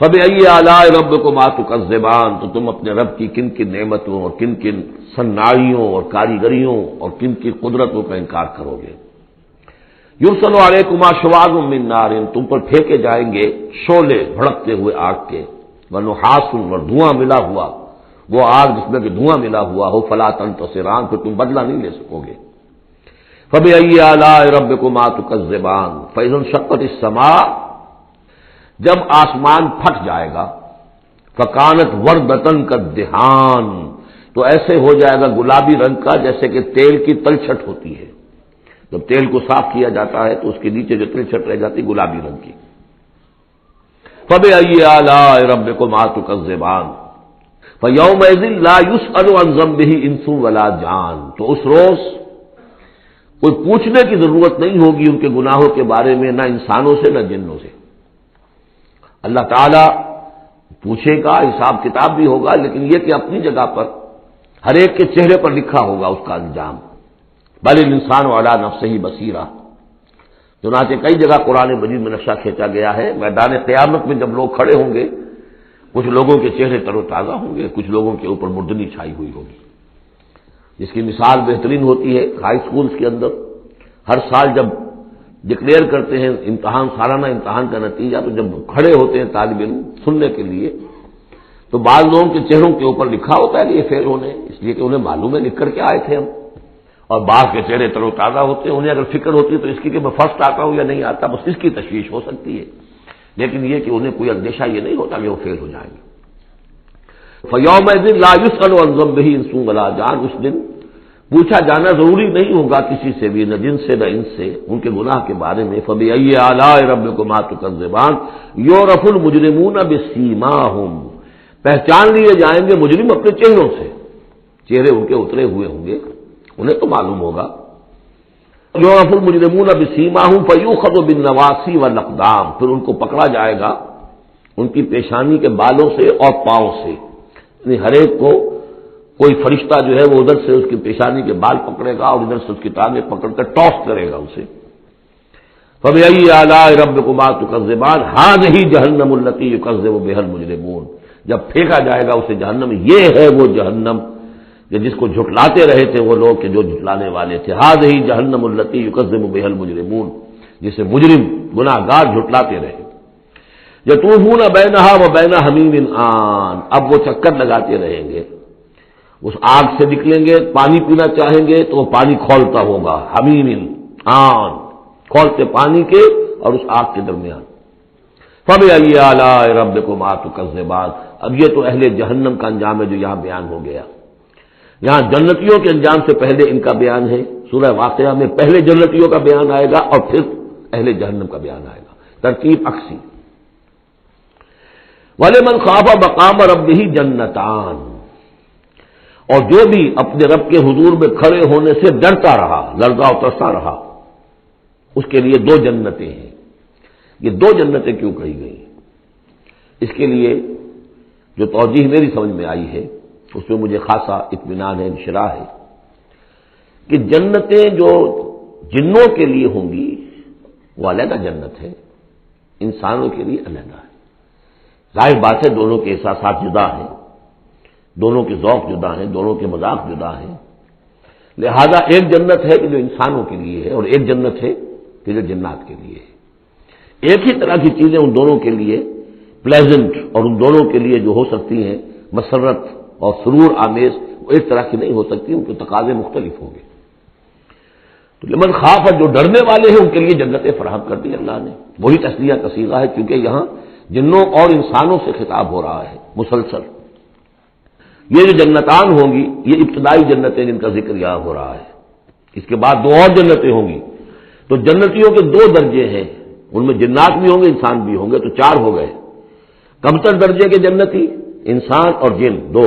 فَبِأَيِّ آلَاءِ رَبِّكُمَا تُكَذِّبَانِ، تو تم اپنے رب کی کن کن نعمتوں اور کن کن صنائیوں اور کاریگریوں اور کن کی قدرتوں کا انکار کرو گے۔ یُرْسَلُ عَلَيْكُمَا شُوَاظٌ مِّن نَّارٍ، تم پر پھینکے جائیں گے شعلے بھڑکتے ہوئے آگ کے، وَنُحَاسٌ، اور دھواں ملا ہوا، وہ آگ جس میں کہ دھواں ملا ہوا ہو، فَلَا تَنتَصِرَانِ، پھر تم بدلہ نہیں لے سکو گے۔ فَبِأَيِّ آلَاءِ رَبِّكُمَا تُكَذِّبَانِ فَإِذَا انشَقَّتِ السَّمَاءُ، جب آسمان پھٹ جائے گا، فَكَانَتْ وَرْدَةً كَالدِّهَانِ، تو ایسے ہو جائے گا گلابی رنگ کا جیسے کہ تیل کی تلچھٹ ہوتی ہے، جب تیل کو صاف کیا جاتا ہے تو اس کے نیچے جو تلچھٹ رہ جاتی گلابی رنگ کی۔ فَبِأَيِّ آلَاءِ رَبِّكُمَا تُكَذِّبَانِ فَيَوْمَئِذٍ لَا يُسْأَلُ عَنْ ذَنبِهِ إِنسٌ وَلَا جَانٌ، تو اس روز کوئی پوچھنے کی ضرورت نہیں ہوگی ان کے گناہوں کے بارے میں، نہ انسانوں سے نہ جنوں سے۔ اللہ تعالیٰ پوچھے گا، حساب کتاب بھی ہوگا، لیکن یہ کہ اپنی جگہ پر ہر ایک کے چہرے پر لکھا ہوگا اس کا انجام۔ بل الانسان علی نفسہ بصیرہ، چنانچہ کئی جگہ قرآن مجید میں نقشہ کھینچا گیا ہے، میدان قیامت میں جب لوگ کھڑے ہوں گے، کچھ لوگوں کے چہرے تر و تازہ ہوں گے، کچھ لوگوں کے اوپر مردنی چھائی ہوئی ہوگی، جس کی مثال بہترین ہوتی ہے ہائی سکولز کے اندر ہر سال جب ڈکلیئر کرتے ہیں امتحان، سالانہ امتحان کا نتیجہ، تو جب کھڑے ہوتے ہیں طالب علم سننے کے لیے، تو بعض لوگوں کے چہروں کے اوپر لکھا ہوتا ہے کہ یہ فیل ہونے، اس لیے کہ انہیں معلوم ہے لکھ کر کے آئے تھے ہم، اور بعض کے چہرے تر و تازہ ہوتے ہیں، انہیں اگر فکر ہوتی ہے تو اس کی کہ میں فرسٹ آتا ہوں یا نہیں آتا، بس اس کی تشویش ہو سکتی ہے، لیکن یہ کہ انہیں کوئی اندیشہ یہ نہیں ہوتا کہ وہ فیل ہو جائیں گے۔ فَيَوْمَئِذٍ لَا يُسْأَلُ عَنْ ذَنبِهِ إِنسٌ وَلَا جَانٌ، اس دن پوچھا جانا ضروری نہیں ہوگا کسی سے بھی، نہ جن سے نہ ان سے، ان کے گناہ کے بارے میں۔ فَبِأَيِّ آلَاءِ رَبِّكُمَا تُكَذِّبَانِ يُعْرَفُ الْمُجْرِمُونَ بِسِيمَاهُمْ، پہچان لیے جائیں گے مجرم اپنے چہروں سے، چہرے ان کے اترے ہوئے ہوں گے، انہیں تو معلوم ہوگا۔ یعرف المجرمون بسیماہم فیؤخذ بالنواصی والاقدام، پھر ان کو پکڑا جائے گا ان کی پیشانی کے بالوں سے اور پاؤں سے، یعنی ہر ایک کو کوئی فرشتہ جو ہے وہ ادھر سے اس کی پیشانی کے بال پکڑے گا اور ادھر سے اس کی ٹانگیں پکڑ کر ٹاس کرے گا اسے۔ فبأي آلاء ربكما تكذبان هذه جہنم التي يكذب بها المجرمون، جب پھینکا جائے گا اسے جہنم، یہ ہے وہ جہنم کہ جس کو جھٹلاتے رہے تھے وہ لوگ کہ جو جھٹلانے والے تھے، هذه جہنم التي يكذب بها المجرمون، جسے مجرم گناہگار جھٹلاتے رہے۔ یطوفون بینہا وبین حمیم آن، اب وہ چکر لگاتے رہیں گے، اس آگ سے نکلیں گے، پانی پینا چاہیں گے تو وہ پانی کھولتا ہوگا، حمیم آن، کھولتے پانی کے اور اس آگ کے درمیان۔ فبأي آلاء ربكما تكذبان، اب یہ تو اہل جہنم کا انجام ہے جو یہاں بیان ہو گیا۔ یہاں جنتیوں کے انجام سے پہلے ان کا بیان ہے، سورہ واقعہ میں پہلے جنتیوں کا بیان آئے گا اور پھر اہل جہنم کا بیان آئے گا، ترتیب عکسی۔ وَلِمَنْ خَافَ مَقَامَ رَبِّهِ جَنَّتَانِ، اور جو بھی اپنے رب کے حضور میں کھڑے ہونے سے ڈرتا رہا، لرزا اور ترستا رہا، اس کے لیے دو جنتیں ہیں۔ یہ دو جنتیں کیوں کہی گئی؟ اس کے لیے جو توجیہ میری سمجھ میں آئی ہے اس میں مجھے خاصا اطمینان ہے، انشراح ہے کہ جنتیں جو جنوں کے لیے ہوں گی وہ علیحدہ جنت ہے، انسانوں کے لیے علیحدہ ہے۔ ظاہر بات ہے دونوں کے احساسات جدا ہیں، دونوں کے ذوق جدا ہیں، دونوں کے مذاق جدا ہیں، لہذا ایک جنت ہے کہ جو انسانوں کے لیے ہے اور ایک جنت ہے کہ جو جنات کے لیے ہے۔ ایک ہی طرح کی چیزیں ان دونوں کے لیے پلیزنٹ اور ان دونوں کے لیے جو ہو سکتی ہیں مسرت اور سرور آمیز، وہ ایک طرح کی نہیں ہو سکتی، ان کے تقاضے مختلف ہوں گے۔ تو لمن خاف، جو ڈرنے والے ہیں ان کے لیے جنتیں فراہم کر دی اللہ نے، وہی تسلیہ کا صیغہ ہے کیونکہ یہاں جنوں اور انسانوں سے خطاب ہو رہا ہے مسلسل۔ یہ جو جنتان ہوں گی یہ ابتدائی جنتیں جن کا ذکر یہاں ہو رہا ہے، اس کے بعد دو اور جنتیں ہوں گی، تو جنتیوں کے دو درجے ہیں، ان میں جنات بھی ہوں گے انسان بھی ہوں گے، تو چار ہو گئے۔ کمتر درجے کے جنتی انسان اور جن دو،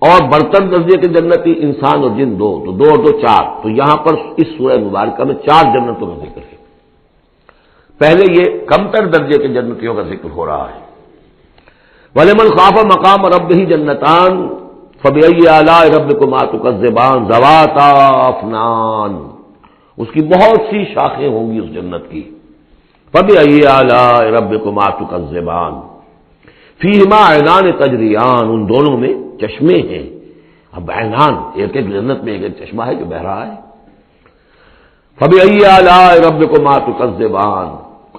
اور برتر درجے کے جنتی انسان اور جن دو، تو دو اور دو چار۔ تو یہاں پر اس سورہ مبارکہ میں چار جنتوں کا ذکر ہے۔ پہلے یہ کمتر درجے کے جنتیوں کا ذکر ہو رہا ہے۔ وَلِمَنْ خَافَ مَقَامَ رَبِّهِ جَنَّتَانِ فَبِأَيِّ آلَاءِ رَبِّكُمَا تُكَذِّبَانِ ذَوَاتَا أَفْنَانٍ، اس کی بہت سی شاخیں ہوں گی اس جنت کی۔ فَبِأَيِّ آلَاءِ رَبِّكُمَا تُكَذِّبَانِ فِيهِمَا عَيْنَانِ تَجْرِيَانِ، ان دونوں میں چشمے ہیں۔ اب عینان، ایک ایک جنت میں ایک ایک چشمہ ہے جو بہہ رہا ہے۔ فَبِأَيِّ آلَاءِ رَبِّكُمَا تُكَذِّبَانِ،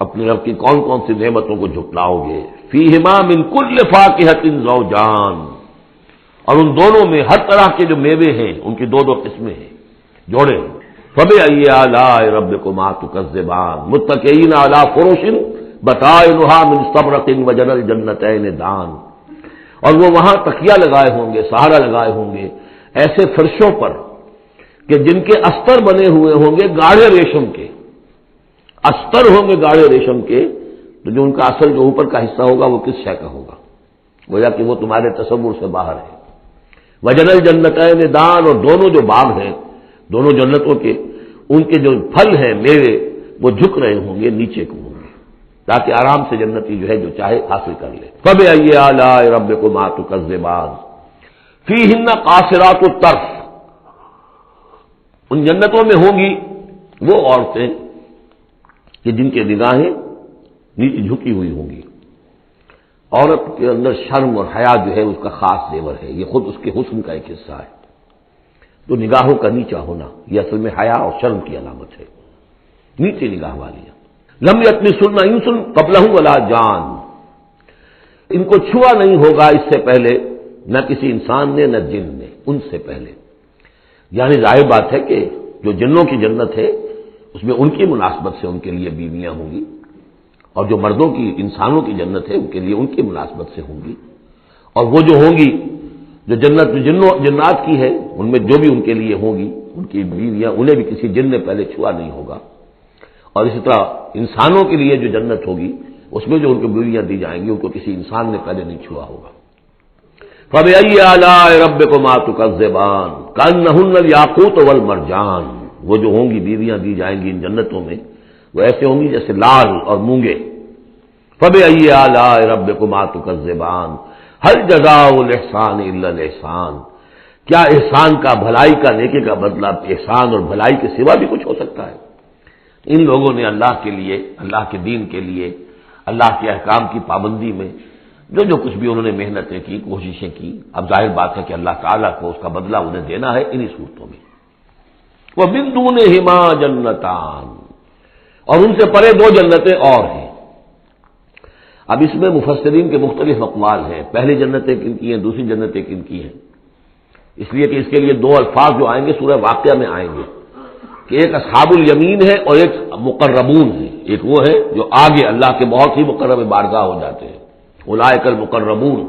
اپنے رب کی کون کون سی نعمتوں کو جھٹلاؤ گے۔ فِيهِمَا مِن كُلِّ فَاكِهَةٍ زَوْجَانِ، اور ان دونوں میں ہر طرح کے جو میوے ہیں ان کی دو دو قسمیں ہیں، جوڑے ہیں۔ فَبِأَيِّ آلَاءِ رَبِّكُمَا تُكَذِّبَانِ مُتَّكِئِينَ عَلَىٰ فُرُشٍ بَطَائِنُهَا مِن اسْتَبْرَقٍ وَجَنَى الْجَنَّتَيْنِ دَانٍ، اور وہ وہاں تکیہ لگائے ہوں گے، سہارا لگائے ہوں گے ایسے فرشوں پر کہ جن کے استر بنے ہوئے ہوں گے گاڑھے ریشم کے، استر ہوں گے گاڑھے ریشم کے، تو جو ان کا اصل جو اوپر کا حصہ ہوگا وہ کس شے کا ہوگا، گویا کہ وہ تمہارے تصور سے باہر ہے۔ وَجَنَى الْجَنَّتَيْنِ دَانٍ، اور دونوں جو باغ ہیں دونوں جنتوں کے، ان کے جو پھل ہیں میوے وہ جھک رہے ہوں گے نیچے کو ہوں گے، تاکہ آرام سے جنتی جو ہے جو چاہے حاصل کر لے۔ فَبِأَيِّ آلَاءِ رَبِّكُمَا تُكَذِّبَانِ فِيهِنَّ قَاصِرَاتُ الطَّرْفِ، ان جنتوں میں ہوں گی وہ عورتیں کہ جن کے نگاہیں نیچے جھکی ہوئی ہوں گی۔ عورت کے اندر شرم اور حیا جو ہے اس کا خاص زیور ہے، یہ خود اس کے حسن کا ایک حصہ ہے، تو نگاہوں کا نیچا ہونا یہ اصل میں حیا اور شرم کی علامت ہے، نیچے نگاہ والی۔ لم یطمثن انس قبلہم ولا جان، ان کو چھوا نہیں ہوگا اس سے پہلے نہ کسی انسان نے نہ جن نے، ان سے پہلے، یعنی ظاہر بات ہے کہ جو جنوں کی جنت ہے اس میں ان کی مناسبت سے ان کے لیے بیویاں ہوں گی، اور جو مردوں کی انسانوں کی جنت ہے ان کے لیے ان کی مناسبت سے ہوں گی، اور وہ جو ہوں گی جو جنت جنات کی ہے ان میں جو بھی ان کے لیے ہوں گی ان کی بیویاں انہیں بھی کسی جن نے پہلے چھوا نہیں ہوگا، اور اسی طرح انسانوں کے لیے جو جنت ہوگی اس میں جو ان کو بیویاں دی جائیں گی ان کو کسی انسان نے پہلے نہیں چھوا ہوگا۔ فَبِأَيِّ آلَاءِ رَبِّكُمَا تُكَذِّبَانِ كَأَنَّهُنَّ الْيَاقُوتُ وَالْمَرْجَانُ وہ جو ہوں گی بیویاں دی جائیں گی ان جنتوں میں وہ ایسے ہوں گی جیسے لال اور مونگے. فبأي آلاء ربكما تكذبان هل جزاء الإحسان إلا الإحسان. کیا احسان کا، بھلائی کا، نیکی کا بدلہ احسان اور بھلائی کے سوا بھی کچھ ہو سکتا ہے؟ ان لوگوں نے اللہ کے لیے، اللہ کے دین کے لیے، اللہ کے احکام کی پابندی میں جو کچھ بھی انہوں نے محنتیں کی، کوششیں کی، اب ظاہر بات ہے کہ اللہ تعالیٰ کو اس کا بدلہ انہیں دینا ہے انہی صورتوں میں. وَمِن دُونِهِمَا جَنَّتَانِ، اور ان سے پرے دو جنتیں اور ہیں. اب اس میں مفسرین کے مختلف اقوال ہیں، پہلی جنتیں کن کی ہیں، دوسری جنتیں کن کی ہیں. اس لیے کہ اس کے لیے دو الفاظ جو آئیں گے سورہ واقعہ میں آئیں گے کہ ایک اصحاب الیمین ہے اور ایک مقربون ہے. ایک وہ ہے جو آگے اللہ کے بہت ہی مقرب بارگاہ ہو جاتے ہیں، اولئک المقربون،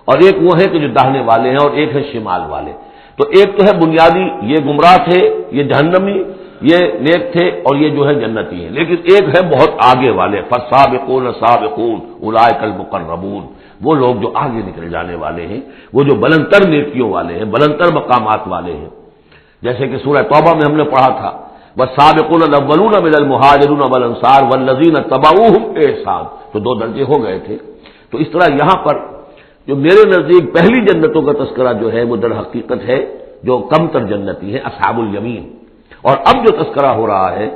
اور ایک وہ ہے کہ جو داہنے والے ہیں اور ایک ہے شمال والے. تو ایک تو ہے بنیادی، یہ گمراہ تھے، یہ جہنمی، یہ نیک تھے، اور یہ جو ہے جنتی ہیں. لیکن ایک ہے بہت آگے والے، فالسابقون السابقون اولئک المقربون، وہ لوگ جو آگے نکل جانے والے ہیں، وہ جو بلندتر نیکیوں والے ہیں، بلندتر مقامات والے ہیں. جیسے کہ سورہ توبہ میں ہم نے پڑھا تھا والسابقون الاولون من المہاجرین والانصار والذین اتبعوہم بإحسان، تو دو درجے ہو گئے تھے. تو اس طرح یہاں پر جو میرے نزدیک پہلی جنتوں کا تذکرہ جو ہے وہ در حقیقت ہے جو کم تر جنتی ہے، اصحاب الیمین. اور اب جو تذکرہ ہو رہا ہے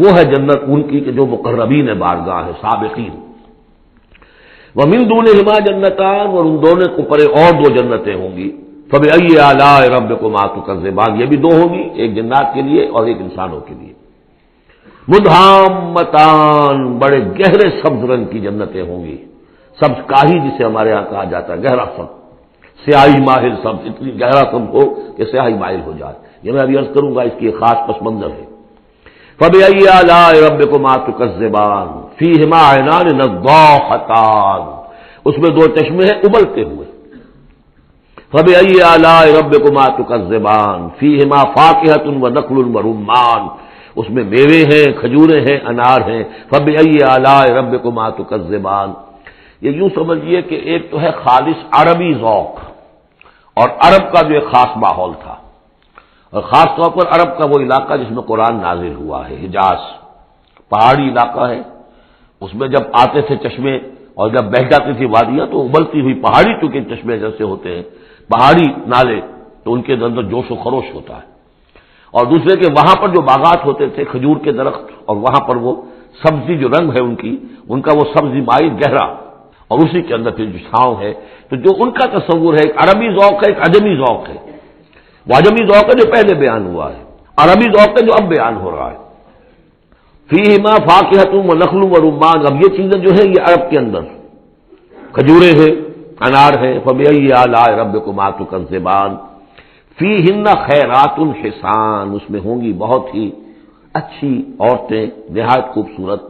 وہ ہے جنت ان کی کہ جو مقربین بارگاہ ہے، سابقین. وَمِن دُونِهِمَا جَنَّتَانِ، اور ان دونوں کو پرے اور دو جنتیں ہوں گی. فَبِأَيِّ آلَاءِ رَبِّكُمَا تُكَذِّبَانِ، یہ بھی دو ہوں گی، ایک جنات کے لیے اور ایک انسانوں کے لیے. مُدْحَامَّتَانِ، بڑے گہرے سبز رنگ کی جنتیں ہوں گی. سبز کاہی جسے ہمارے یہاں کہا جاتا ہے، گہرا سبز، سیاہی مائل سبز، اتنی گہرا سبز ہو کہ سیاہی مائل ہو جائے. یہ میں ابھی عرض کروں گا، اس کی ایک خاص پس منظر ہے. فَبِأَيِّ آلَاءِ رَبِّكُمَا تُكَذِّبَانِ فِيهِمَا عَيْنَانِ نَضَّاخَتَانِ، اس میں دو چشمے ہیں ابلتے ہوئے. فَبِأَيِّ آلَاءِ رَبِّكُمَا تُكَذِّبَانِ فِيهِمَا فَاكِهَةٌ وَنَخْلٌ وَرُمَّانٌ، اس میں میوے ہیں، کھجوریں ہیں، انار ہیں. فَبِأَيِّ آلَاءِ رَبِّكُمَا تُكَذِّبَانِ، یہ یوں سمجھیے کہ ایک تو ہے خالص عربی ذوق اور عرب کا جو ایک خاص ماحول تھا، اور خاص طور پر عرب کا وہ علاقہ جس میں قرآن نازل ہوا ہے، حجاز، پہاڑی علاقہ ہے. اس میں جب آتے تھے چشمے اور جب بہہ جاتی تھی وادیاں تو ابلتی ہوئی پہاڑی چونکہ چشمے جیسے ہوتے ہیں، پہاڑی نالے، تو ان کے اندر جوش و خروش ہوتا ہے. اور دوسرے کہ وہاں پر جو باغات ہوتے تھے کھجور کے درخت، اور وہاں پر وہ سبزی جو رنگ ہے ان کا وہ سبزی مائل گہرا، اور اسی کے اندر پھر جو چھاؤں ہے. تو جو ان کا تصور ہے ایک عربی ذوق ہے، ایک عجمی ذوق ہے. وہ عجمی ذوق ہے جو پہلے بیان ہوا ہے، عربی ذوق ہے جو اب بیان ہو رہا ہے. فیہما فاکہۃ ونخل ورمان، اب یہ چیزیں جو ہیں یہ عرب کے اندر کھجوریں ہیں، انار ہیں. فبأي آلاء ربكما تكذبان فیہن خیرات حسان، اس میں ہوں گی بہت ہی اچھی عورتیں، نہایت خوبصورت.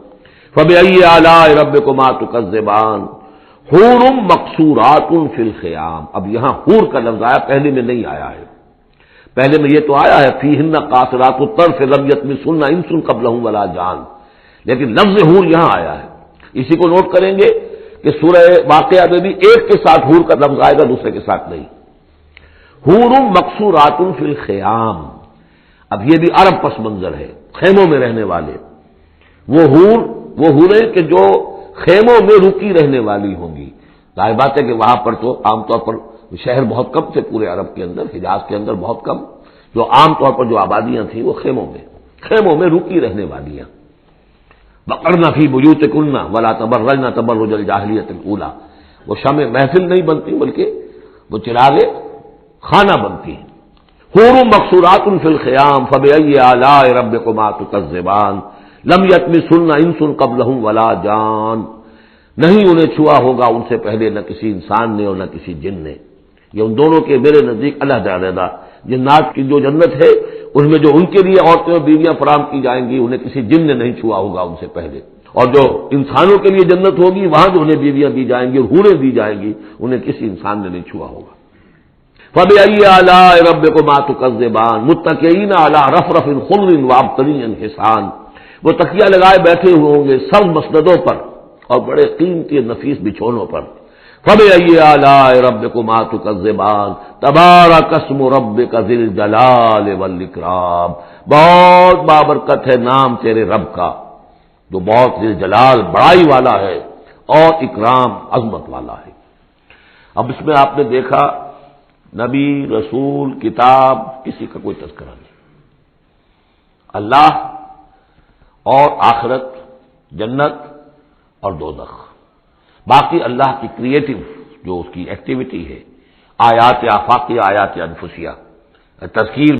فبأي آلاء ربكما تكذبان حور مقصورات فی الخیام، اب یہاں حور کا لفظ آیا، پہلے میں نہیں آیا ہے. پہلے میں یہ تو آیا ہے فیہن قاصرات الطرف لم یطمثن انس قبلہم ولا جان، لیکن لفظ حور یہاں آیا ہے. اسی کو نوٹ کریں گے کہ سورہ واقعہ میں بھی ایک کے ساتھ حور کا لفظ آئے گا، دوسرے کے ساتھ نہیں. حور مقصورات فی الخیام، اب یہ بھی عرب پس منظر ہے، خیموں میں رہنے والے. وہ حوریں کہ جو خیموں میں رکی رہنے والی ہوں گی. ظاہر بات ہے کہ وہاں پر تو عام طور پر شہر بہت کم تھے پورے عرب کے اندر، حجاز کے اندر بہت کم، جو عام طور پر جو آبادیاں تھیں وہ خیموں میں رکی رہنے والیاں. وقرن فی بیوتکن ولا تبرجن تبرج الجاہلیۃ الاولی، وہ شمع محفل نہیں بنتی بلکہ وہ چراغ خانہ بنتی ہیں. حور مقصورات فی الخیام فبأي آلاء ربكما تكذبان لم یطمثن انس قبلہم ولا جان، نہیں انہیں چھوا ہوگا ان سے پہلے نہ کسی انسان نے اور نہ کسی جن نے. یہ ان دونوں کے میرے نزدیک علیحدہ جنات کی جو جنت ہے اس میں جو ان کے لیے عورتیں اور بیویاں فراہم کی جائیں گی انہیں کسی جن نے نہیں چھوا ہوگا ان سے پہلے، اور جو انسانوں کے لیے جنت ہوگی وہاں جو انہیں بیویاں دی جائیں گی اور حوریں دی جائیں گی انہیں کسی انسان نے نہیں چھوا ہوگا. فبأي آلاء ربكما تكذبان متكئين على رفرف خضر وعبقری حسان، وہ تکیہ لگائے بیٹھے ہوئے ہوں گے سب مسندوں پر اور بڑے قیمتی نفیس بچھونوں پر. فَبِأَيِّ آلَاءِ رَبِّكُمَا تُكَذِّبَانِ تَبَارَكَ اسْمُ رَبِّكَ ذِی الجلال والإکرام، بہت بابرکت ہے نام تیرے رب کا جو بہت ذی الجلال بڑائی والا ہے اور اکرام عظمت والا ہے۔ اب اس میں آپ نے دیکھا نبی، رسول، کتاب، کسی کا کوئی تذکرہ نہیں، اللہ اور آخرت، جنت اور دوزخ، باقی اللہ کی کریٹو جو اس کی ایکٹیویٹی ہے، آیات آفاقیہ، آیات انفسیہ، تذکیر